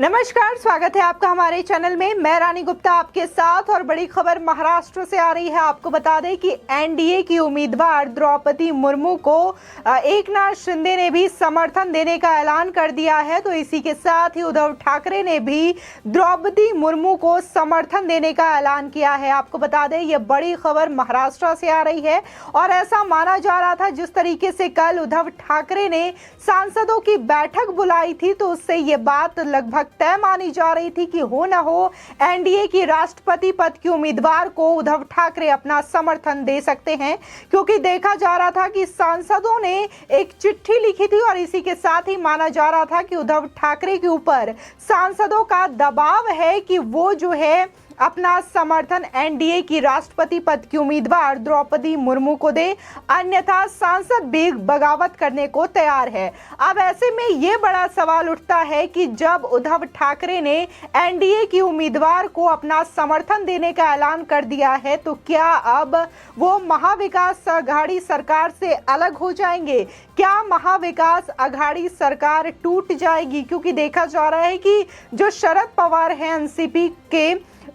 नमस्कार, स्वागत है आपका हमारे चैनल में। मैं रानी गुप्ता आपके साथ और बड़ी खबर महाराष्ट्र से आ रही है। आपको बता दें कि एनडीए की उम्मीदवार द्रौपदी मुर्मू को एकनाथ शिंदे ने भी समर्थन देने का ऐलान कर दिया है। तो इसी के साथ ही उद्धव ठाकरे ने भी द्रौपदी मुर्मू को समर्थन देने का ऐलान किया है। आपको बता दें ये बड़ी खबर महाराष्ट्र से आ रही है और ऐसा माना जा रहा था जिस तरीके से कल उद्धव ठाकरे ने सांसदों की बैठक बुलाई थी तो उससे ये बात लगभग तय मानी जा रही थी कि हो न हो एनडीए की राष्ट्रपति पद की उम्मीदवार को उद्धव ठाकरे अपना समर्थन दे सकते हैं, क्योंकि देखा जा रहा था कि सांसदों ने एक चिट्ठी लिखी थी और इसी के साथ ही माना जा रहा था कि उद्धव ठाकरे के ऊपर सांसदों का दबाव है कि वो जो है अपना समर्थन एनडीए की राष्ट्रपति पद की उम्मीदवार द्रौपदी मुर्मू को दे, अन्यथा सांसद भी बगावत करने को तैयार है। अब ऐसे में ये बड़ा सवाल उठता है कि जब उद्धव ठाकरे ने एनडीए की उम्मीदवार को अपना समर्थन देने का ऐलान कर दिया है तो क्या अब वो महाविकास अघाड़ी सरकार से अलग हो जाएंगे? क्या महाविकास अघाड़ी सरकार टूट जाएगी? क्योंकि देखा जा रहा है कि जो शरद पवार हैं एनसीपी के,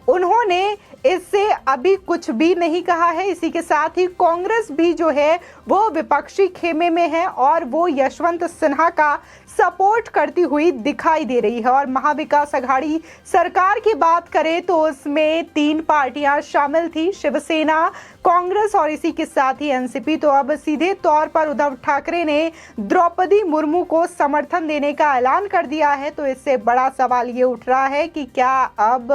उन्होंने इससे अभी कुछ भी नहीं कहा है। इसी के साथ ही कांग्रेस भी जो है वो विपक्षी खेमे में है और वो यशवंत सिन्हा का सपोर्ट करती हुई दिखाई दे रही है। और महाविकास अघाड़ी सरकार की बात करें तो उसमें 3 पार्टियां शामिल थी, शिवसेना, कांग्रेस और इसी के साथ ही एनसीपी। तो अब सीधे तौर पर उद्धव ठाकरे ने द्रौपदी मुर्मू को समर्थन देने का ऐलान कर दिया है। तो इससे बड़ा सवाल ये उठ रहा है कि क्या अब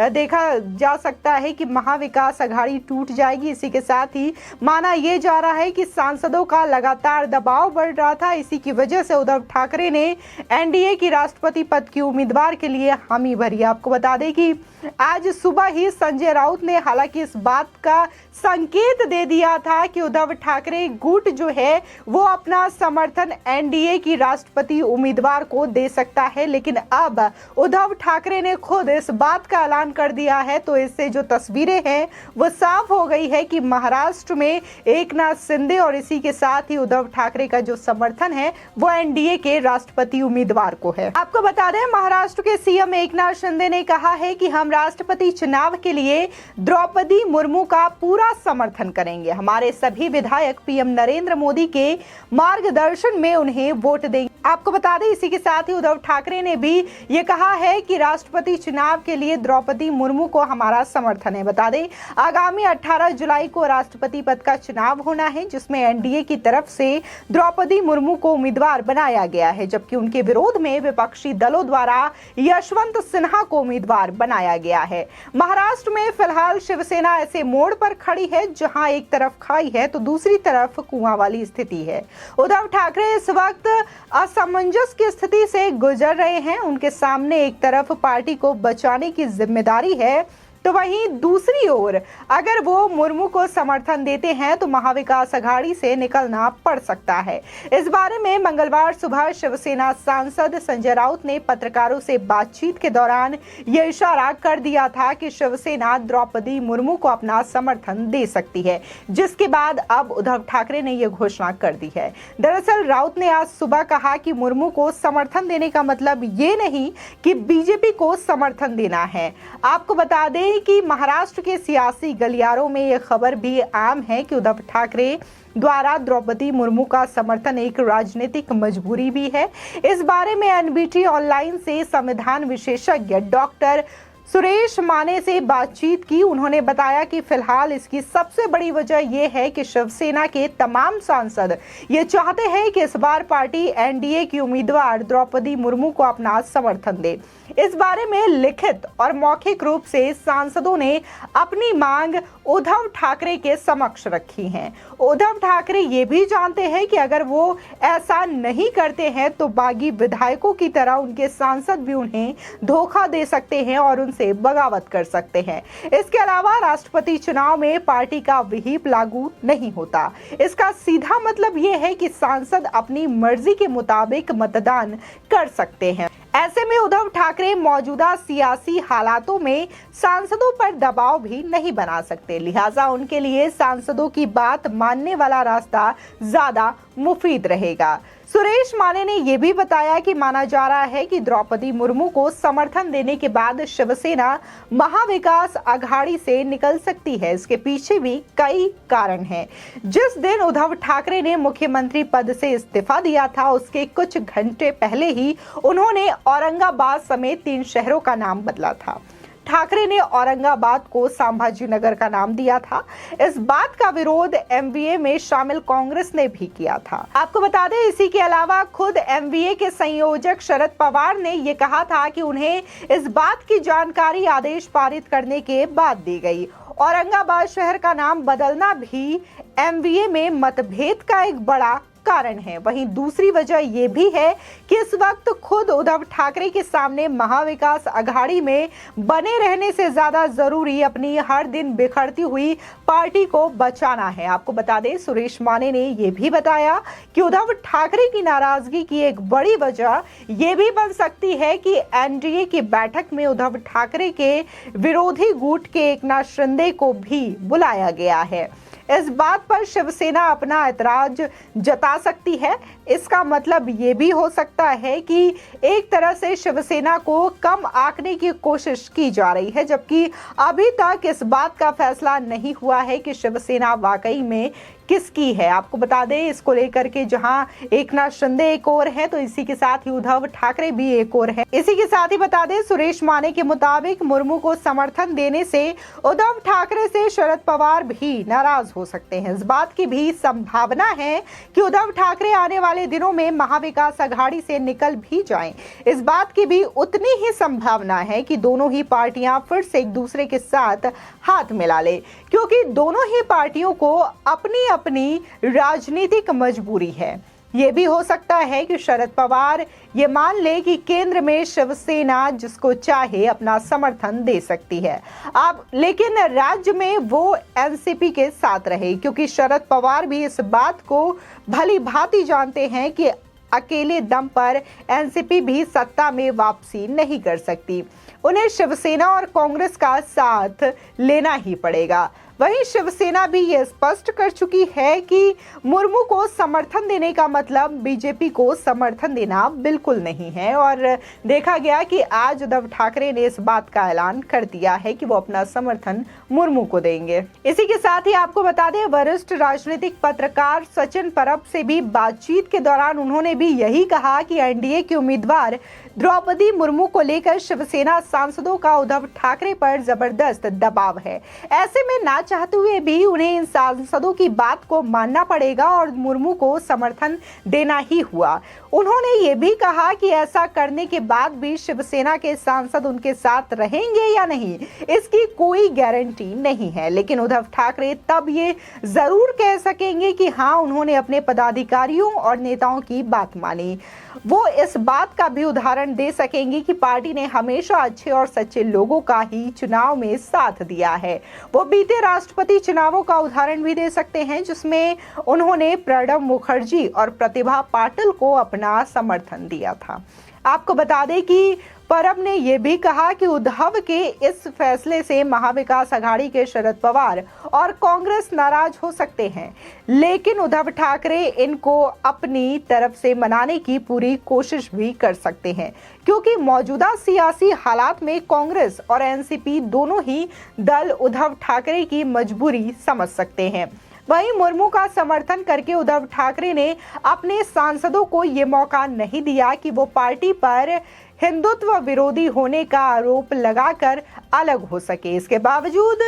देखा जा सकता है कि महाविकास अघाड़ी टूट जाएगी। इसी के साथ ही माना यह जा रहा है कि सांसदों का लगातार दबाव बढ़ रहा था, इसी की वजह से उद्धव ठाकरे ने एनडीए की राष्ट्रपति पद की उम्मीदवार के लिए हामी भरी। आपको बता दें कि आज सुबह ही संजय राउत ने हालांकि इस बात का संकेत दे दिया था कि उद्धव ठाकरे गुट जो है वो अपना समर्थन एनडीए की राष्ट्रपति उम्मीदवार को दे सकता है, लेकिन अब उद्धव ठाकरे ने खुद इस बात का ऐलान कर दिया है। तो इससे जो तस्वीरें हैं वो साफ हो गई है कि महाराष्ट्र में एकनाथ शिंदे और इसी के साथ ही उद्धव ठाकरे का जो समर्थन है वो एनडीए के राष्ट्रपति उम्मीदवार को है। आपको बता दें महाराष्ट्र के सीएम एकनाथ शिंदे ने कहा है कि हम राष्ट्रपति चुनाव के लिए द्रौपदी मुर्मू का पूरा समर्थन करेंगे। हमारे सभी विधायक पीएम नरेंद्र मोदी के मार्गदर्शन में उन्हें वोट देंगे। आपको बता दें इसी के साथ ही उद्धव ठाकरे ने भी ये कहा है कि राष्ट्रपति चुनाव के लिए द्रौपदी मुर्मू को हमारा समर्थन है। बता दें आगामी 18 जुलाई को राष्ट्रपति पद का चुनाव होना है, जिसमें एनडीए की तरफ से द्रौपदी मुर्मू को उम्मीदवार बनाया गया है, जबकि उनके विरोध में विपक्षी दलों द्वारा यशवंत सिन्हा को उम्मीदवार बनाया गया है। महाराष्ट्र में फिलहाल शिवसेना ऐसे मोड़ पर खड़ी है जहां एक तरफ खाई है तो दूसरी तरफ कुआं वाली स्थिति है। उद्धव ठाकरे इस वक्त असमंजस की स्थिति से गुजर रहे हैं। उनके सामने एक तरफ पार्टी को बचाने की जिम्मेदारी है तो वहीं दूसरी ओर अगर वो मुर्मू को समर्थन देते हैं तो महाविकास अघाड़ी से निकलना पड़ सकता है। इस बारे में मंगलवार सुबह शिवसेना सांसद संजय राउत ने पत्रकारों से बातचीत के दौरान यह इशारा कर दिया था कि शिवसेना द्रौपदी मुर्मू को अपना समर्थन दे सकती है, जिसके बाद अब उद्धव ठाकरे ने यह घोषणा कर दी है। दरअसल राउत ने आज सुबह कहा कि मुर्मू को समर्थन देने का मतलब ये नहीं कि बीजेपी को समर्थन देना है। आपको बता दें कि महाराष्ट्र के सियासी गलियारों में यह खबर भी आम है कि उद्धव ठाकरे द्वारा द्रौपदी मुर्मू का समर्थन एक राजनीतिक मजबूरी भी है। इस बारे में एनबीटी ऑनलाइन से संविधान विशेषज्ञ डॉक्टर सुरेश माने से बातचीत की। उन्होंने बताया कि फिलहाल इसकी सबसे बड़ी वजह यह है कि शिवसेना के तमाम सांसद ये चाहते हैं कि इस बार पार्टी एनडीए की उम्मीदवार द्रौपदी मुर्मू को अपना समर्थन दे। इस बारे में लिखित और मौखिक रूप से सांसदों ने अपनी मांग उद्धव ठाकरे के समक्ष रखी है। उद्धव ठाकरे ये भी जानते हैं कि अगर वो ऐसा नहीं करते हैं तो बागी विधायकों की तरह उनके सांसद भी उन्हें धोखा दे सकते हैं और उनसे बगावत कर सकते हैं। इसके अलावा राष्ट्रपति चुनाव में पार्टी का विहिप लागू नहीं होता। इसका सीधा मतलब ये है कि सांसद अपनी मर्जी के मुताबिक मतदान कर सकते हैं। ऐसे में उद्धव ठाकरे मौजूदा सियासी हालातों में सांसदों पर दबाव भी नहीं बना सकते, लिहाजा उनके लिए सांसदों की बात मानने वाला रास्ता ज्यादा मुफीद रहेगा। सुरेश माने ने यह भी बताया कि माना जा रहा है कि द्रौपदी मुर्मू को समर्थन देने के बाद शिवसेना महाविकास अघाड़ी से निकल सकती है। इसके पीछे भी कई कारण हैं। जिस दिन उद्धव ठाकरे ने मुख्यमंत्री पद से इस्तीफा दिया था, उसके कुछ घंटे पहले ही उन्होंने औरंगाबाद समेत 3 शहरों का नाम बदला था। ठाकरे ने औरंगाबाद को संभाजीनगर का नाम दिया था। इस बात का विरोध एमवीए में शामिल कांग्रेस ने भी किया था। आपको बता दें, इसी के अलावा खुद एमवीए के संयोजक शरद पवार ने यह कहा था कि उन्हें इस बात की जानकारी आदेश पारित करने के बाद दी गई। औरंगाबाद शहर का नाम बदलना भी एमवीए में मतभेद का एक बड़ा कारण है। वहीं दूसरी वजह यह भी है कि इस वक्त खुद उद्धव ठाकरे के सामने महाविकास अघाड़ी में बने रहने से ज्यादा जरूरी अपनी हर दिन बिखरती हुई पार्टी को बचाना है। आपको बता दें, सुरेश माने ने यह भी बताया कि उद्धव ठाकरे की नाराजगी की एक बड़ी वजह यह भी बन सकती है कि एनडीए की बैठक में उद्धव ठाकरे के विरोधी गुट के एकनाथ शिंदे को भी बुलाया गया है। इस बात पर शिवसेना अपना ऐतराज जता सकती है। इसका मतलब ये भी हो सकता है कि एक तरह से शिवसेना को कम आंकने की कोशिश की जा रही है, जबकि अभी तक इस बात का फैसला नहीं हुआ है कि शिवसेना वाकई में किसकी है। आपको बता दें, इसको लेकर के जहां एकनाथ शिंदे एक और है, तो इसी के साथ ही उद्धव ठाकरे भी एक और है। इसी के साथ ही बता दें, सुरेश माने के मुताबिक मुर्मू को समर्थन देने से उद्धव ठाकरे से शरद पवार भी नाराज हो सकते हैं। इस बात की भी संभावना है कि उद्धव ठाकरे आने वाले दिनों में महाविकास अघाड़ी से निकल भी जाएं। इस बात की भी उतनी ही संभावना है कि दोनों ही पार्टियां फिर से एक दूसरे के साथ हाथ मिला ले, क्योंकि दोनों ही पार्टियों को अपनी अपनी राजनीतिक मजबूरी है। ये भी हो सकता है कि शरद पवार ये मान ले कि केंद्र में शिवसेना जिसको चाहे अपना समर्थन दे सकती है, अब लेकिन राज्य में वो एनसीपी के साथ रहे, क्योंकि शरद पवार भी इस बात को भली भांति जानते हैं कि अकेले दम पर एनसीपी भी सत्ता में वापसी नहीं कर सकती। उन्हें शिवसेना और कांग्रेस का साथ लेना ही पड़ेगा। वहीं शिवसेना भी ये स्पष्ट कर चुकी है कि मुर्मू को समर्थन देने का मतलब बीजेपी को समर्थन देना बिल्कुल नहीं है। और देखा गया कि आज उद्धव ठाकरे ने इस बात का ऐलान कर दिया है कि वो अपना समर्थन मुर्मू को देंगे। इसी के साथ ही आपको बता दें, वरिष्ठ राजनीतिक पत्रकार सचिन परब से भी बातचीत के दौरान उन्होंने भी यही कहा कि एनडीए की उम्मीदवार द्रौपदी मुर्मू को लेकर शिवसेना सांसदों का उद्धव ठाकरे पर जबरदस्त दबाव है। ऐसे में ना चाहते हुए भी उन्हें इन सांसदों की बात को मानना पड़ेगा और मुर्मू को समर्थन देना ही हुआ। उन्होंने ये भी कहा कि ऐसा करने के बाद भी शिवसेना के सांसद उनके साथ रहेंगे या नहीं, इसकी कोई गारंटी नहीं है। लेकिन उद्धव ठाकरे तब ये जरूर कह सकेंगे कि हाँ, उन्होंने अपने पदाधिकारियों और नेताओं की बात मानी। वो इस बात का भी उदाहरण दे सकेंगे कि पार्टी ने हमेशा अच्छे और सच्चे लोगों का ही चुनाव में साथ दिया है। वो बीते राष्ट्रपति चुनावों का उदाहरण भी दे सकते हैं, जिसमें उन्होंने प्रणब मुखर्जी और प्रतिभा पाटिल को अपना समर्थन दिया था। आपको बता दें कि परब ने यह भी कहा कि उद्धव के इस फैसले से महाविकास अघाड़ी के शरद पवार और कांग्रेस नाराज हो सकते हैं, लेकिन उद्धव ठाकरे इनको अपनी तरफ से मनाने की पूरी कोशिश भी कर सकते हैं, क्योंकि मौजूदा सियासी हालात में कांग्रेस और एनसीपी दोनों ही दल उद्धव ठाकरे की मजबूरी समझ सकते हैं। वहीं मुर्मू का समर्थन करके उद्धव ठाकरे ने अपने सांसदों को ये मौका नहीं दिया कि वो पार्टी पर हिंदुत्व विरोधी होने का आरोप लगाकर अलग हो सके। इसके बावजूद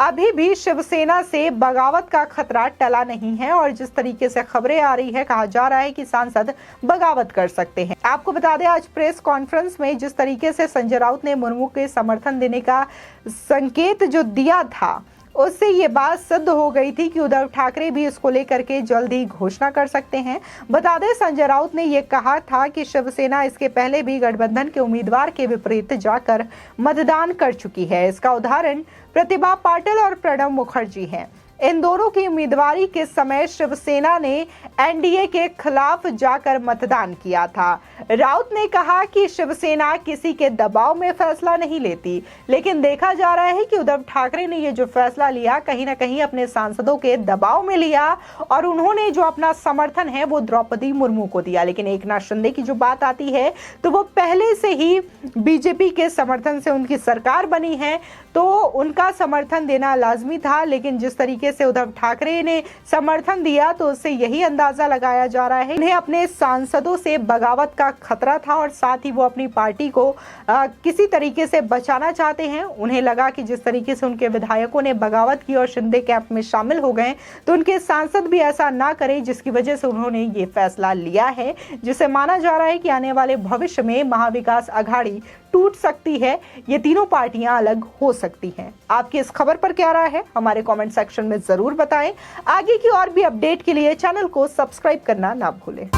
अभी भी शिवसेना से बगावत का खतरा टला नहीं है और जिस तरीके से खबरें आ रही है, कहा जा रहा है कि सांसद बगावत कर सकते हैं। आपको बता दें, आज प्रेस कॉन्फ्रेंस में जिस तरीके से संजय राउत ने मुर्मू के समर्थन देने का संकेत जो दिया था, उससे ये बात सिद्ध हो गई थी कि उद्धव ठाकरे भी इसको लेकर के जल्द ही घोषणा कर सकते हैं। बता दें, संजय राउत ने यह कहा था कि शिवसेना इसके पहले भी गठबंधन के उम्मीदवार के विपरीत जाकर मतदान कर चुकी है। इसका उदाहरण प्रतिभा पाटिल और प्रणब मुखर्जी हैं। इन दोनों की उम्मीदवारी के समय शिवसेना ने एनडीए के खिलाफ जाकर मतदान किया था। राउत ने कहा कि शिवसेना किसी के दबाव में फैसला नहीं लेती, लेकिन देखा जा रहा है कि उद्धव ठाकरे ने ये जो फैसला लिया कहीं ना कहीं अपने सांसदों के दबाव में लिया और उन्होंने जो अपना समर्थन है वो द्रौपदी मुर्मू को दिया। लेकिन एकनाथ शिंदे की जो बात आती है तो वो पहले से ही बीजेपी के समर्थन से उनकी सरकार बनी है, तो उनका समर्थन देना लाजमी था। लेकिन जिस तरीके से उद्धव ठाकरे ने समर्थन दिया तो उससे यही अंदाजा लगाया जा रहा है उन्हें अपने सांसदों से बगावत का खतरा था और साथ ही वो अपनी पार्टी को किसी तरीके से बचाना चाहते हैं। उन्हें लगा कि जिस तरीके से उनके विधायकों ने बगावत की और शिंदे कैंप में शामिल हो गए तो उनके सांसद भी ऐसा ना करें, जिसकी वजह से उन्होंने ये फैसला लिया है, जिसे माना जा रहा है कि आने वाले भविष्य में महाविकास अघाड़ी टूट सकती है, ये तीनों पार्टियां अलग हो सकती हैं। आपकी इस खबर पर क्या राय है हमारे कमेंट सेक्शन में जरूर बताएं। आगे की और भी अपडेट के लिए चैनल को सब्सक्राइब करना ना भूलें।